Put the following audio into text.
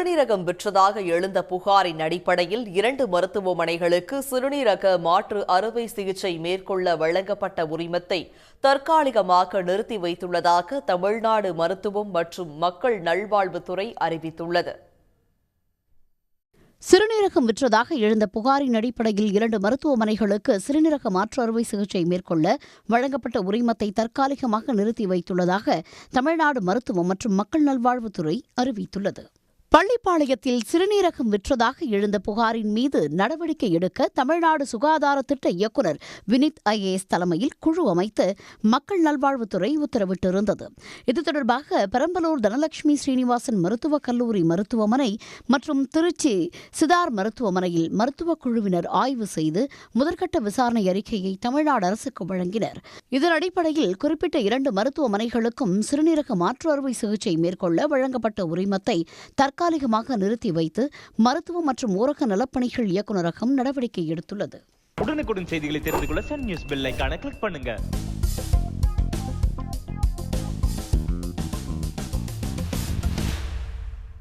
சிறுநீரகம் விற்றதாக எழுந்த புகாரின் அடிப்படையில் 2 மருத்துவமனைகளுக்கு சிறுநீரக மாற்று அறுவை சிகிச்சை மேற்கொள்ள வழங்கப்பட்ட உரிமத்தை தற்காலிகமாக நிறுத்தி வைத்துள்ளதாக தமிழ்நாடு மருத்துவம் மற்றும் மக்கள் நல்வாழ்வுத்துறை அறிவித்துள்ளது. சிறுநீரகம் விற்றதாக எழுந்த புகாரின் அடிப்படையில் 2 மருத்துவமனைகளுக்கு சிறுநீரக மாற்று அறுவை சிகிச்சை மேற்கொள்ள வழங்கப்பட்ட உரிமத்தை தற்காலிகமாக நிறுத்தி வைத்துள்ளதாக தமிழ்நாடு மருத்துவம் மற்றும் மக்கள் நல்வாழ்வுத்துறை அறிவித்துள்ளது. பள்ளிப்பாளையத்தில் சிறுநீரகம் விற்றதாக எழுந்த புகாரின் மீது நடவடிக்கை எடுக்க தமிழ்நாடு சுகாதார திட்ட இயக்குநர் வினித் IAS தலைமையில் குழு அமைத்து மக்கள் நல்வாழ்வுத்துறை உத்தரவிட்டிருந்தது. இது தொடர்பாக பெரம்பலூர் தனலட்சுமி ஸ்ரீனிவாசன் மருத்துவக் கல்லூரி மருத்துவமனை மற்றும் திருச்சி சிதார் மருத்துவமனையில் மருத்துவக் குழுவினர் ஆய்வு செய்து முதற்கட்ட விசாரணை அறிக்கையை தமிழ்நாடு அரசுக்கு வழங்கினர். இதன் அடிப்படையில் குறிப்பிட்ட 2 மருத்துவமனைகளுக்கும் சிறுநீரக மாற்று அறுவை சிகிச்சை மேற்கொள்ள வழங்கப்பட்ட உரிமத்தை தற்காலிகமாக நிறுத்தி வைத்து மருத்துவ மற்றும் ஊரக நலப்பணிகள் இயக்குநரகம் நடவடிக்கை எடுத்துள்ளது. உடனுக்குடன் செய்திகளை தெரிந்து கொள்ள சன் நியூஸ் பெல் ஐகானை கிளிக் பண்ணுங்க.